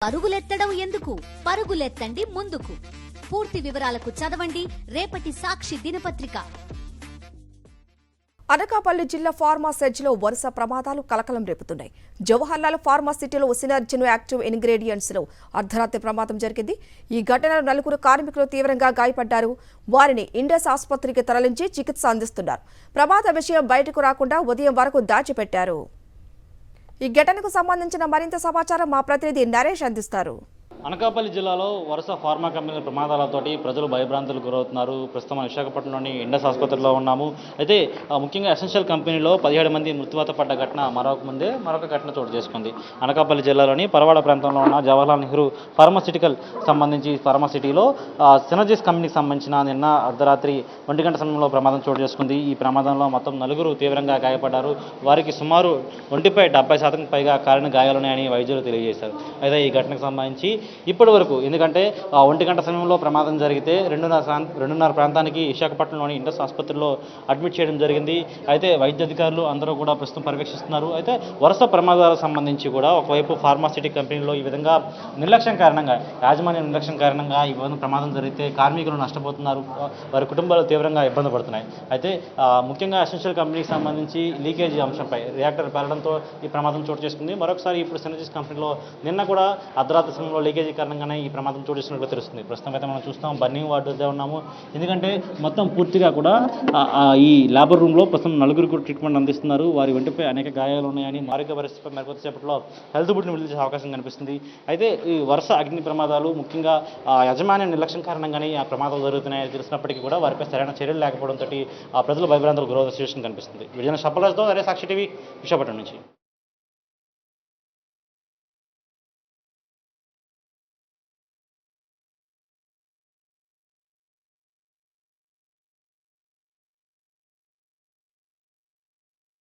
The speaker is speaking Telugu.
పరుగులెత్తడం ఎందుకు? పరుగులెత్తండి ముందుకు. పూర్తి వివరాలకు చదవండి రేపటి సాక్షి దినపత్రిక. అనకాపల్లి జిల్లా ఫార్మా సెజ్లో వరుస ప్రమాదాలు కలకలం రేపుతున్నాయి. జవహర్లాల్ ఫార్మా సిటీలో సినర్జిన్ యాక్టివ్ ఇంగ్రీడియంట్స్ లో అర్ధరాత్రి ప్రమాదం జరిగింది. ఈ ఘటనలో 4 కార్మికులు తీవ్రంగా గాయపడ్డారు. వారిని ఇండస్ ఆసుపత్రికి తరలించి చికిత్స అందిస్తున్నారు. ప్రమాద విషయం బయటకు రాకుండా ఉదయం వరకు దాచిపెట్టారు. ఈ ఘటనకు సంబంధించిన మరింత సమాచారం మా ప్రతినిధి నరేష్ అందిస్తారు. అనకాపల్లి జిల్లాలో వరుస ఫార్మా కంపెనీల ప్రమాదాలతోటి ప్రజలు భయభ్రాంతులకు గురవుతున్నారు. ప్రస్తుతం విశాఖపట్నంలోని ఇండస్ ఆసుపత్రిలో ఉన్నాము. అయితే ముఖ్యంగా ఎసెన్షియల్ కంపెనీలో 17 మంది మృత్యువాత పడ్డ ఘటన మరొక ఘటన చోటు చేసుకుంది. అనకాపల్లి జిల్లాలోని పరవాడ ప్రాంతంలో ఉన్న జవహర్లాల్ నెహ్రూ ఫార్మాసిటికల్ సంబంధించి ఫార్మాసిటీలో సినర్జిస్ కంపెనీకి సంబంధించిన నిన్న అర్ధరాత్రి 1 గంట సమయంలో ప్రమాదం చోటు చేసుకుంది. ఈ ప్రమాదంలో మొత్తం 4 తీవ్రంగా గాయపడ్డారు. వారికి సుమారు ఒంటిపై 70% పైగా కాలిన గాయాలున్నాయని వైద్యులు తెలియజేశారు. అయితే ఈ ఘటనకు సంబంధించి ఇప్పటి వరకు, ఎందుకంటే 1 గంట సమయంలో ప్రమాదం జరిగితే 2:30 ప్రాంతానికి విశాఖపట్నంలోని ఇండస్ ఆసుపత్రిలో అడ్మిట్ చేయడం జరిగింది. అయితే వైద్య అధికారులు అందరూ కూడా ప్రస్తుతం పర్యవేక్షిస్తున్నారు. అయితే వరుస ప్రమాదాలకు సంబంధించి కూడా ఒకవైపు ఫార్మాసిటీ కంపెనీలో ఈ విధంగా యాజమాన్య నిర్లక్ష్యం కారణంగా ఈ విధంగా ప్రమాదం జరిగితే కార్మికులు నష్టపోతున్నారు. వారి కుటుంబాలు తీవ్రంగా ఇబ్బంది పడుతున్నాయి. అయితే ముఖ్యంగా ఎసెన్షియల్ కంపెనీకి సంబంధించి లీకేజీ అంశంపై రియాక్టర్ పేలడంతో ఈ ప్రమాదం చోటు చేసుకుంది. మరొకసారి ఇప్పుడు సినర్జిస్ కంపెనీలో నిన్న కూడా అర్ధరాత్రి సమయంలో లీకేజీ కారణంగానే ఈ ప్రమాదం చోటు చేసినట్లు తెలుస్తుంది. ప్రస్తుతం అయితే మనం చూస్తాం బర్నింగ్ వార్డు వద్ద ఉన్నాము. ఎందుకంటే మొత్తం పూర్తిగా కూడా ఈ లేబర్ రూమ్లో ప్రస్తుతం 4 ట్రీట్మెంట్ అందిస్తున్నారు. వారి వెంటపై అనేక గాయాలు ఉన్నాయని ఆరోగ్య పరిస్థితిపై మరికొద్దిసేపట్లో హెల్త్ బులెటిన్ విడుదల చేసే అవకాశం కనిపిస్తుంది. అయితే ఈ వరుస అగ్ని ప్రమాదాలు ముఖ్యంగా యజమాని నిర్లక్ష్యం కారణంగానే ఆ ప్రమాదాలు జరుగుతున్నాయని తెలిసినప్పటికీ కూడా వారిపై సరైన చర్యలు లేకపోవడంతో ప్రజలు భయభ్రాంతులకు గురవుతున్న సిచ్యువేషన్ కనిపిస్తుంది. విజయనగరం షప్పలరాజుతో సాక్షి టీవీ విశాఖపట్నం నుంచి.